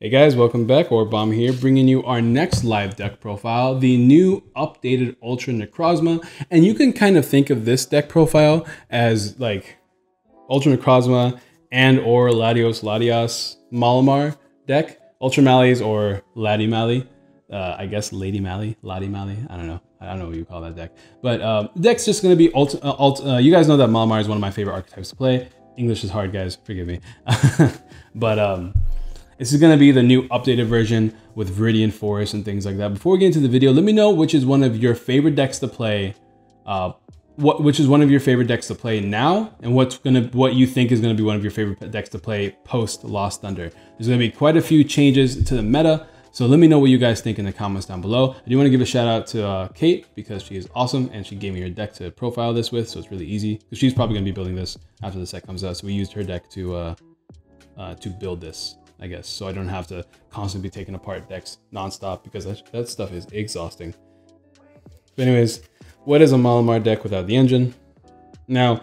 Hey guys, welcome back. Aurabomb here, bringing you our next live deck profile, the new updated Ultra Necrozma. And you can kind of think of this deck profile as like Ultra Necrozma and or Latios Malamar deck. Ultra Mally's or Lady Mally. I guess Lady Mally, Lottie Mally. I don't know what you call that deck. But the deck's just going to be you guys know that Malamar is one of my favorite archetypes to play. English is hard, guys. Forgive me. But this is going to be the new updated version with Viridian Forest and things like that. Before we get into the video, let me know which is one of your favorite decks to play. Which is one of your favorite decks to play now, and what you think is going to be one of your favorite decks to play post Lost Thunder. There's going to be quite a few changes to the meta, so let me know what you guys think in the comments down below. I do want to give a shout out to Kate because she is awesome and she gave me her deck to profile this with, so it's really easy because she's probably going to be building this after the set comes out. So we used her deck to build this, I guess, so I don't have to constantly be taking apart decks nonstop because that stuff is exhausting. But anyways, what is a Malamar deck without the engine? Now,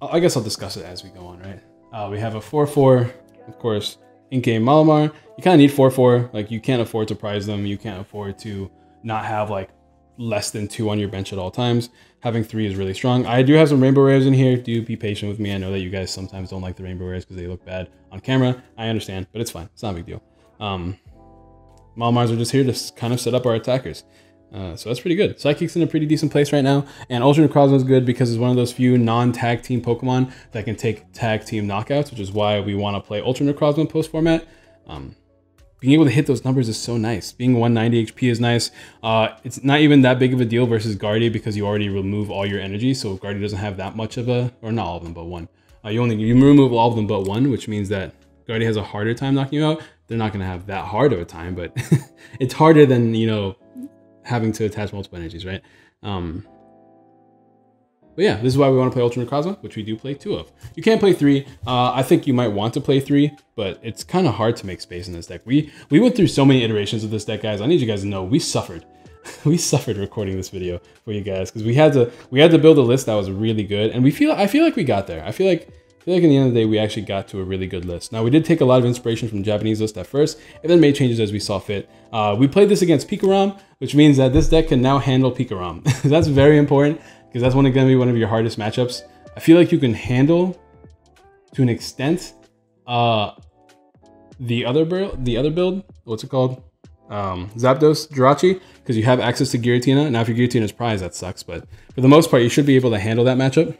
I guess I'll discuss it as we go on, right? We have a 4/4, of course, in-game Malamar. You kind of need 4/4. Like, you can't afford to prize them. You can't afford to not have like less than 2 on your bench at all times. Having 3 is really strong. I do have some rainbow rares in here. Do be patient with me. I know that you guys sometimes don't like the rainbow rares because they look bad on camera. I understand, but it's fine. It's not a big deal. Malamars are just here to kind of set up our attackers. So that's pretty good. Psychic's in a pretty decent place right now. And Ultra Necrozma is good because it's one of those few non-tag team Pokemon that can take tag team knockouts, which is why we want to play Ultra Necrozma post format. Being able to hit those numbers is so nice. Being 190 HP is nice. It's not even that big of a deal versus Guardy because you already remove all your energy. So Guardy doesn't have that much of a, or not all of them, but one. You remove all of them but one, which means that Guardy has a harder time knocking you out. They're not going to have that hard of a time, but it's harder than, you know, having to attach multiple energies, right? But yeah, this is why we want to play Ultra Necrozma, which we do play 2 of. You can't play 3. I think you might want to play 3, but it's kind of hard to make space in this deck. We went through so many iterations of this deck, guys. I need you guys to know we suffered. We suffered recording this video for you guys because we had to build a list that was really good, and I feel like we got there. I feel like in the end of the day, we actually got to a really good list. Now, we did take a lot of inspiration from the Japanese list at first, and then made changes as we saw fit. We played this against Pikarom, which means that this deck can now handle Pikarom. That's very important, because that's going to be one of your hardest matchups. I feel like you can handle, to an extent, the other build, what's it called? Zapdos, Jirachi, because you have access to Giratina. Now, if your Giratina is prized, that sucks, but for the most part, you should be able to handle that matchup.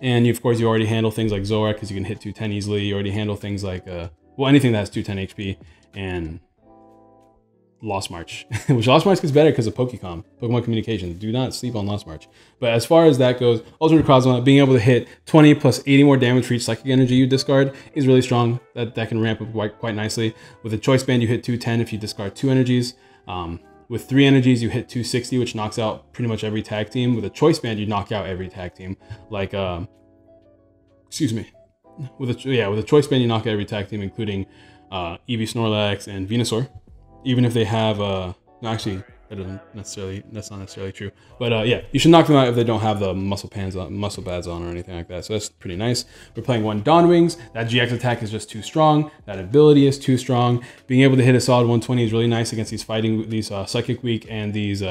And of course, you already handle things like Zora because you can hit 210 easily. You already handle things like, well, anything that has 210 HP and Lost March, which Lost March gets better because of Pokemon communication. Do not sleep on Lost March. But as far as that goes, Ultra Necrozma, being able to hit 20 plus 80 more damage for each psychic energy you discard is really strong. That can ramp up quite nicely. With a choice band, you hit 210 if you discard 2 energies. With 3 energies, you hit 260, which knocks out pretty much every tag team. With a choice band, you knock out every tag team. Like, excuse me. With a choice band, you knock out every tag team, including Eevee, Snorlax, and Venusaur. Even if they have, no, actually, that's not necessarily true. But yeah, you should knock them out if they don't have the muscle pads on or anything like that. So that's pretty nice. We're playing 1 Dawn Wings. That GX attack is just too strong. That ability is too strong. Being able to hit a solid 120 is really nice against these Psychic Weak and these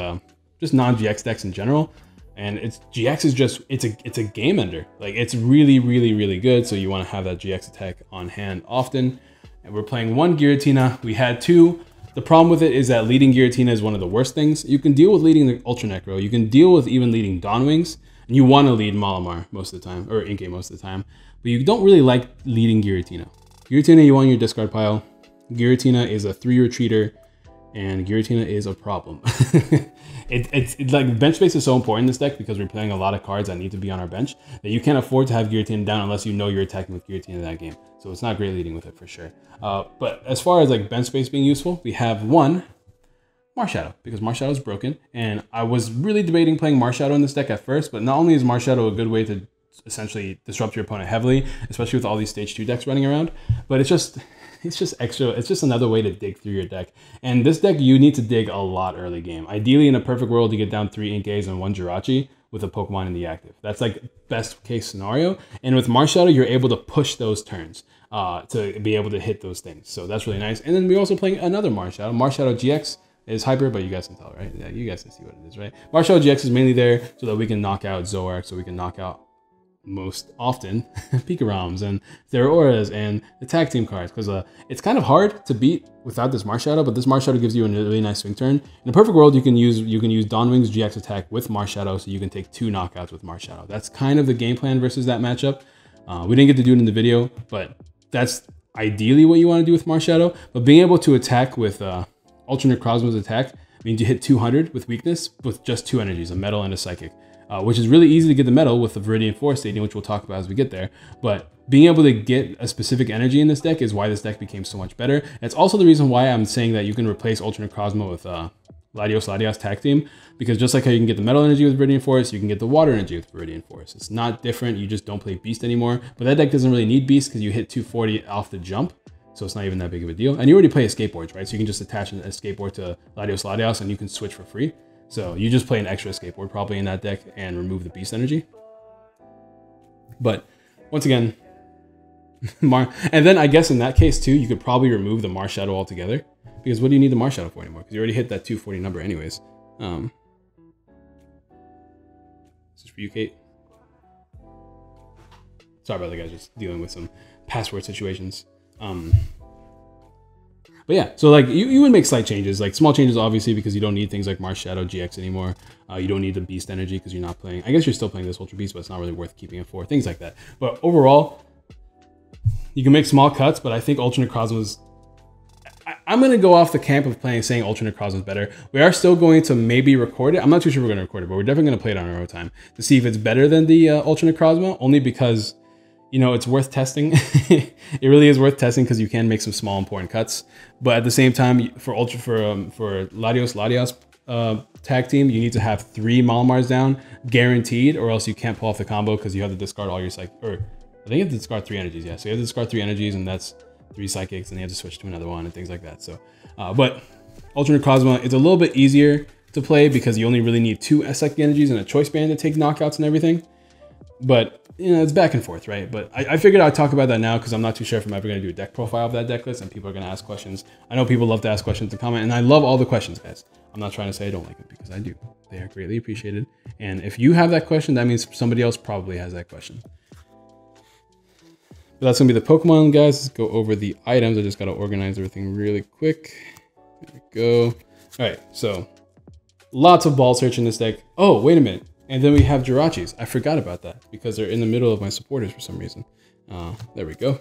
just non-GX decks in general. And GX is just, it's a game ender. Like, it's really, really, really good. So you want to have that GX attack on hand often. And we're playing 1 Giratina. We had 2. The problem with it is that leading Giratina is one of the worst things. You can deal with leading the Ultra Necro. You can deal with even leading Dawn Wings. And you want to lead Malamar most of the time, or in-game most of the time. But you don't really like leading Giratina. Giratina, you want your discard pile. Giratina is a 3 retreater, and Giratina is a problem. It's like bench space is so important in this deck because we're playing a lot of cards that need to be on our bench that you can't afford to have Giratina down unless you know you're attacking with Giratina in that game. So it's not great leading with it for sure. But as far as like bench space being useful, we have 1 Marshadow because Marshadow is broken. And I was really debating playing Marshadow in this deck at first, but not only is Marshadow a good way to essentially disrupt your opponent heavily, especially with all these stage 2 decks running around, but it's just extra. It's just another way to dig through your deck. And this deck, you need to dig a lot early game. Ideally, in a perfect world, you get down 3 Inkays and 1 Jirachi with a Pokemon in the active. That's like best case scenario. And with Marshadow, you're able to push those turns. to be able to hit those things. So that's really nice. And then we're also playing another Marshadow. Marshadow GX is hyper, but you guys can tell, right? Yeah, you guys can see what it is, right? Marshadow GX is mainly there so that we can knock out Zoark, so we can knock out most often Pikaroms and their auras and the tag team cards, because it's kind of hard to beat without this Marshadow, but this Marshadow gives you a really nice swing turn. In a perfect world, you can use Dawnwing's GX attack with Marshadow, so you can take 2 knockouts with Marshadow. That's kind of the game plan versus that matchup. We didn't get to do it in the video, but that's ideally what you want to do with Marshadow. But being able to attack with Ultra Necrozma's attack means you hit 200 with weakness with just 2 energies, a metal and a psychic. Which is really easy to get the metal with the Viridian Forest Stadium, which we'll talk about as we get there. But being able to get a specific energy in this deck is why this deck became so much better. It's also the reason why I'm saying that you can replace Ultra Necrozma with Latios tag team, because just like how you can get the metal energy with Viridian Forest, you can get the water energy with Viridian Forest. It's not different, you just don't play Beast anymore. But that deck doesn't really need Beast because you hit 240 off the jump, so it's not even that big of a deal. And you already play Escape Boards, right? So you can just attach a skateboard to Latios and you can switch for free. So you just play an extra skateboard probably in that deck and remove the beast energy. But once again, and then I guess in that case too, you could probably remove the Marshadow altogether, because what do you need the Marshadow for anymore? Because you already hit that 240 number anyways. This is for you, Kate. Sorry about that, guys, just dealing with some password situations. But yeah, so like you would make slight changes, like small changes obviously, because you don't need things like Marshadow GX anymore. You don't need the Beast energy because you're not playing. I guess you're still playing this Ultra Beast, but it's not really worth keeping it for, things like that. But overall, you can make small cuts, but I think Ultra Necrozma's... I'm going to go off the camp of saying Ultra Necrozma is better. We are still going to maybe record it. I'm not too sure we're going to record it, but we're definitely going to play it on our own time to see if it's better than the Ultra Necrozma, only because, you know, it's worth testing. It really is worth testing because you can make some small important cuts. But at the same time, for Latios tag team, you need to have 3 Malamars down guaranteed, or else you can't pull off the combo because you have to discard all your I think you have to discard 3 energies. Yeah, so you have to discard 3 energies, and that's 3 psychics, and you have to switch to another one and things like that. So, but Ultra Necrozma, it's a little bit easier to play because you only really need 2 psychic energies and a choice band to take knockouts and everything. But you know, it's back and forth, right? But I figured I'd talk about that now because I'm not too sure if I'm ever going to do a deck profile of that deck list, and people are going to ask questions. I know people love to ask questions and comment, and I love all the questions, guys. I'm not trying to say I don't like them, because I do. They are greatly appreciated. And if you have that question, that means somebody else probably has that question. But that's going to be the Pokemon, guys. Let's go over the items. I just got to organize everything really quick. There we go. All right, so lots of ball search in this deck. Oh, wait a minute. And then we have Jirachis. I forgot about that because they're in the middle of my supporters for some reason. There we go.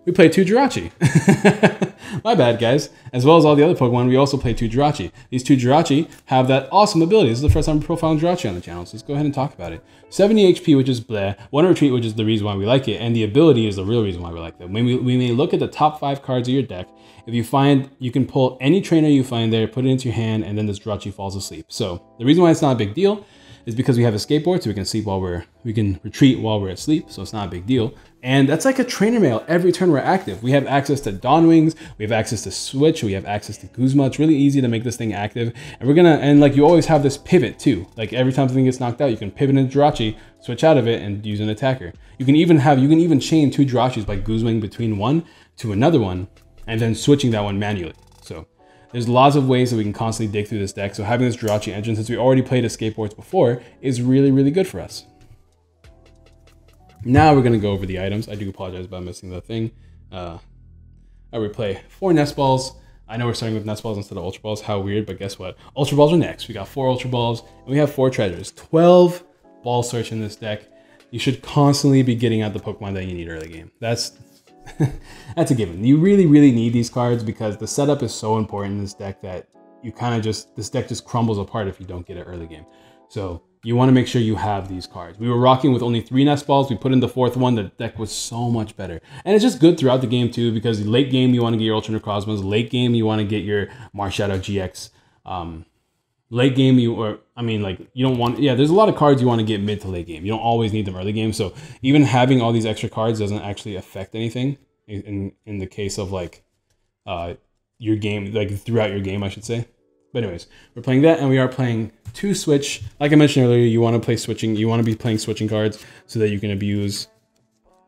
We play 2 Jirachi. My bad, guys. As well as all the other Pokemon, we also play 2 Jirachi. These 2 Jirachi have that awesome ability. This is the first time I'm profiling Jirachi on the channel, so let's go ahead and talk about it. 70 HP, which is bleh. 1 retreat, which is the reason why we like it. And the ability is the real reason why we like them. When we may look at the top 5 cards of your deck. If you find, you can pull any trainer you find there, put it into your hand, and then this Jirachi falls asleep. So the reason why it's not a big deal is because we have a skateboard, so we can sleep while we can retreat while we're asleep, so it's not a big deal. And that's like a trainer mail every turn we're active. We have access to Dawnwings, we have access to Switch, we have access to Guzma. It's really easy to make this thing active. And like you always have this pivot too. Like every time something gets knocked out, you can pivot into Jirachi, switch out of it, and use an attacker. You can even chain 2 Jirachis by Guzming between one to another one, and then switching that one manually. So there's lots of ways that we can constantly dig through this deck. So having this Jirachi engine, since we already played as skateboards before, is really, really good for us. Now we're going to go over the items. I do apologize about missing the thing. I would play 4 Nest Balls. I know we're starting with Nest Balls instead of Ultra Balls. How weird, but guess what? Ultra Balls are next. We got 4 Ultra Balls, and we have 4 treasures. 12 ball search in this deck. You should constantly be getting out the Pokemon that you need early game. That's a given. You really, really need these cards because the setup is so important in this deck that you kind of this deck just crumbles apart if you don't get it early game. So you want to make sure you have these cards. We were rocking with only 3 Nest Balls. We put in the 4th one. The deck was so much better. And it's just good throughout the game too, because late game, you want to get your Ultra Necrozmas. Late game, you want to get your Marshadow GX. Late game, you don't want, there's a lot of cards you want to get mid to late game. You don't always need them early game. So even having all these extra cards doesn't actually affect anything in the case of like your game, like throughout your game, I should say. But anyways, we're playing that, and we are playing 2 Switch. Like I mentioned earlier, you want to play switching. You want to be playing switching cards so that you can abuse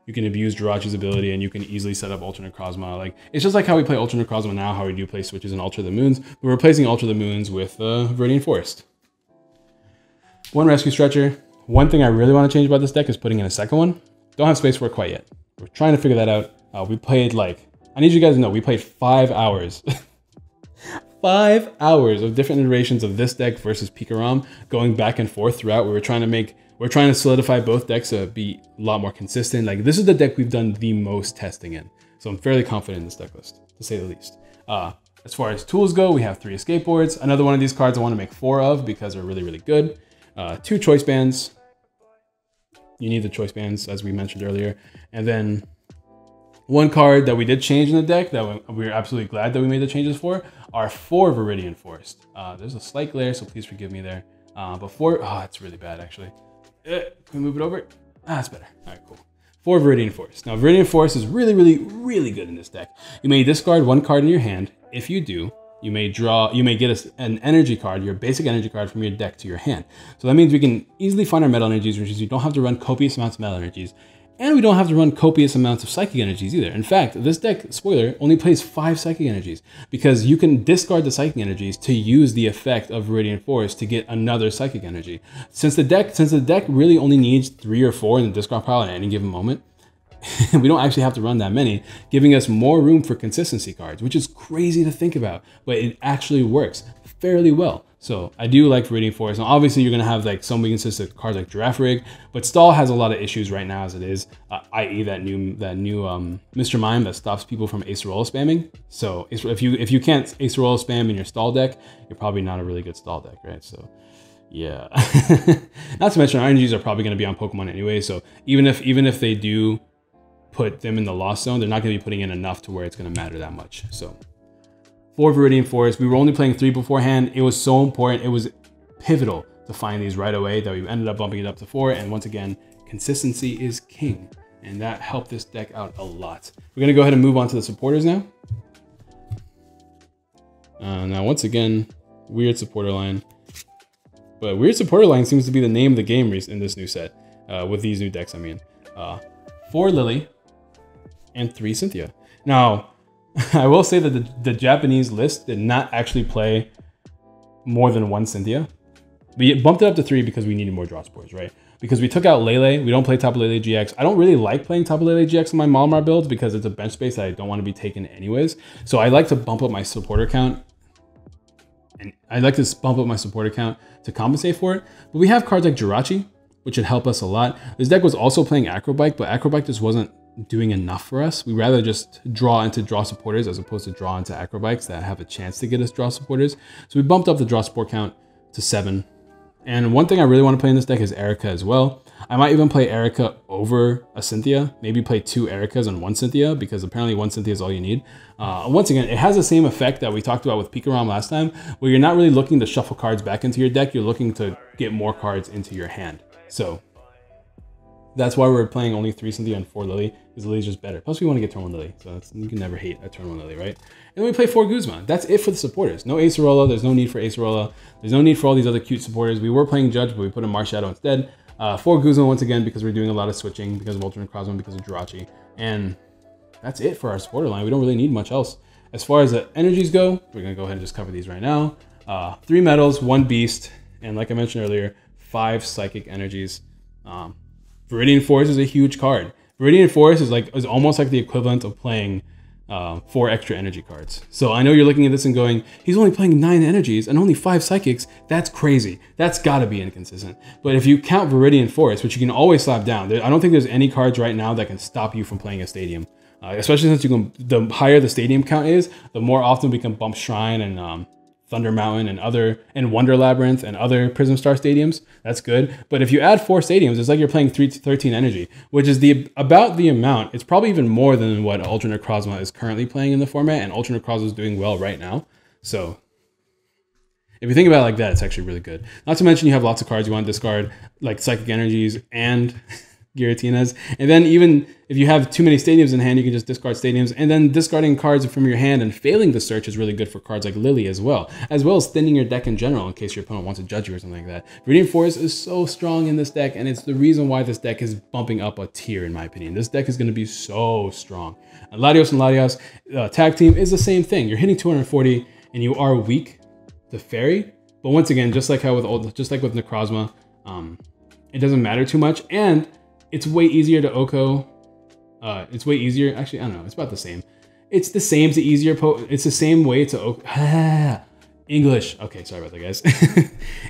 you can abuse Jirachi's ability, and you can easily set up Ultra Necrozma. Like, it's just like how we play Ultra Necrozma now, how we do play switches and Ultra the Moons. We're replacing Ultra the Moons with Viridian Forest. One Rescue Stretcher. One thing I really want to change about this deck is putting in a second one. Don't have space for it quite yet. We're trying to figure that out. We played like, I need you guys to know, we played 5 hours. 5 hours of different iterations of this deck versus Pikarom, going back and forth throughout. We're trying to solidify both decks to be a lot more consistent. Like, this is the deck we've done the most testing in. So I'm fairly confident in this deck list, to say the least. As far as tools go, we have 3 escape boards. Another one of these cards I want to make 4 of because they're really, really good. 2 choice bands. You need the choice bands, as we mentioned earlier. And then one card that we did change in the deck that we're absolutely glad that we made the changes for are 4 Viridian Forest. There's a slight glare, so please forgive me there. But 4, oh, it's really bad actually. Can we move it over? That's better. All right, cool. 4 Viridian Forest. Now, Viridian Forest is really, really, really good in this deck. You may discard 1 card in your hand. If you do, you may get an energy card, your basic energy card from your deck to your hand. So that means we can easily find our metal energies, which is you don't have to run copious amounts of metal energies. And we don't have to run copious amounts of psychic energies either. In fact, this deck, spoiler, only plays 5 psychic energies because you can discard the psychic energies to use the effect of Viridian Forest to get another psychic energy. Since the deck really only needs 3 or 4 in the discard pile at any given moment, we don't actually have to run that many, giving us more room for consistency cards, which is crazy to think about, but it actually works fairly well. So I do like Viridian Forest. Now, obviously, you're going to have like some weaknesses to cards like Giraffe Rig, but Stall has a lot of issues right now as it is, i.e. that new Mr. Mime that stops people from Acerola spamming. So if you can't Acerola spam in your Stall deck, you're probably not a really good Stall deck, right? So yeah. Not to mention RNGs are probably going to be on Pokemon anyway. So even if they do put them in the Lost Zone, they're not going to be putting in enough to where it's going to matter that much. So 4 Viridian Forest. We were only playing 3 beforehand. It was so important. It was pivotal to find these right away that we ended up bumping it up to 4. And once again, consistency is king. And that helped this deck out a lot. We're going to go ahead and move on to the supporters now. Now, once again, weird supporter line. But weird supporter line seems to be the name of the game in this new set. With these new decks, I mean. 4 Lily and 3 Cynthia. Now, I will say that the Japanese list did not actually play more than 1 Cynthia. We bumped it up to 3 because we needed more draw spores, right? Because we took out Lele. We don't play Tapu Lele GX. I don't really like playing Tapu Lele GX in my Malamar builds because it's a bench space that I don't want to be taken anyways. So I like to bump up my supporter count. And I like to bump up my supporter count to compensate for it. But we have cards like Jirachi, which would help us a lot. This deck was also playing Acrobike, but Acrobike just wasn't doing enough for us. We rather just draw into draw supporters as opposed to draw into Acrobikes that have a chance to get us draw supporters. So we bumped up the draw support count to 7. And one thing I really want to play in this deck is Erica as well. I might even play Erica over a Cynthia. Maybe play 2 Ericas and 1 Cynthia because apparently 1 Cynthia is all you need. Once again, it has the same effect that we talked about with Pikarom last time, where you're not really looking to shuffle cards back into your deck. You're looking to get more cards into your hand. So that's why we're playing only 3 Cynthia and 4 Lily, because Lily's just better. Plus, we want to get turn 1 Lily, so you can never hate a turn 1 Lily, right? And then we play 4 Guzma. That's it for the supporters. No Acerola. There's no need for Acerola. There's no need for all these other cute supporters. We were playing Judge, but we put in Marshadow instead. 4 Guzma once again because we're doing a lot of switching because of Ultra Necrozma, because of Jirachi. And that's it for our supporter line. We don't really need much else. As far as the energies go, we're going to go ahead and just cover these right now. 3 metals, 1 beast, and like I mentioned earlier, 5 psychic energies. Viridian Forest is a huge card. Viridian Forest is almost like the equivalent of playing 4 extra energy cards. So I know you're looking at this and going, he's only playing 9 energies and only 5 psychics. That's crazy. That's got to be inconsistent. But if you count Viridian Forest, which you can always slap down, I don't think there's any cards right now that can stop you from playing a stadium. Especially since the higher the stadium count is, the more often we can bump Shrine and Thunder Mountain and Wonder Labyrinth and other Prism Star stadiums. That's good. But if you add 4 stadiums, it's like you're playing 13 energy, which is about the amount. It's probably even more than what Ultra Necrozma is currently playing in the format, and Ultra Necrozma is doing well right now. So if you think about it like that, it's actually really good. Not to mention you have lots of cards you want to discard, like Psychic Energies and Giratinas. And then even if you have too many stadiums in hand, you can just discard stadiums. And then discarding cards from your hand and failing the search is really good for cards like Lily as well as thinning your deck in general in case your opponent wants to judge you or something like that. Viridian Forest is so strong in this deck, and it's the reason why this deck is bumping up a tier in my opinion. This deck is going to be so strong. And Latios tag team is the same thing. You're hitting 240 and you are weak to fairy. But once again, just like with Necrozma, it doesn't matter too much, and it's way easier to Oko. It's way easier. Actually, I don't know. It's about the same. It's the same to easier. It's the same way to Oko. English. Okay, sorry about that, guys.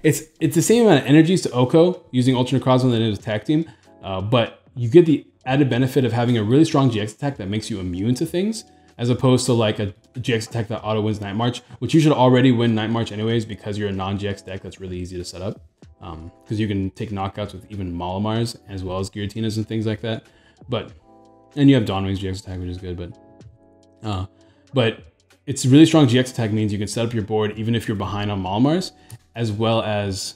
it's the same amount of energies to Oko using Ultra Necrozma than it is tag team, but you get the added benefit of having a really strong GX attack that makes you immune to things, as opposed to like a GX attack that auto wins Night March, which you should already win Night March anyways because you're a non-GX deck that's really easy to set up. Because you can take knockouts with even Malamars as well as Giratinas and things like that. And you have Dawnwing's GX attack, which is good, but it's really strong GX attack means you can set up your board even if you're behind on Malamars, as well as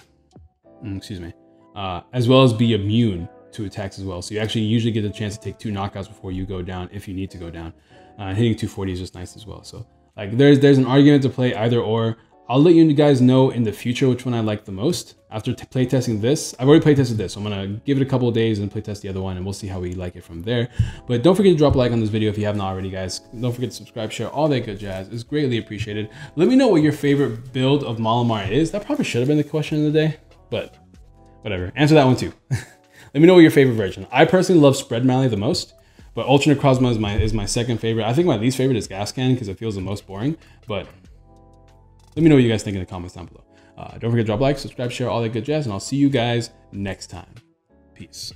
be immune to attacks as well. So you actually usually get a chance to take 2 knockouts before you go down if you need to go down. Hitting 240 is just nice as well. So like there's an argument to play either or. I'll let you guys know in the future which one I like the most after playtesting this. I've already playtested this, so I'm gonna give it a couple of days and playtest the other one, and we'll see how we like it from there. But don't forget to drop a like on this video if you have not already, guys. Don't forget to subscribe, share, all that good jazz. It's greatly appreciated. Let me know what your favorite build of Malamar is. That probably should have been the question of the day, but whatever. Answer that one too. Let me know what your favorite version. I personally love Spread Mally the most, but Ultra Necrozma is my second favorite. I think my least favorite is Gas Cannon because it feels the most boring, but let me know what you guys think in the comments down below. Don't forget to drop a like, subscribe, share, all that good jazz, and I'll see you guys next time. Peace.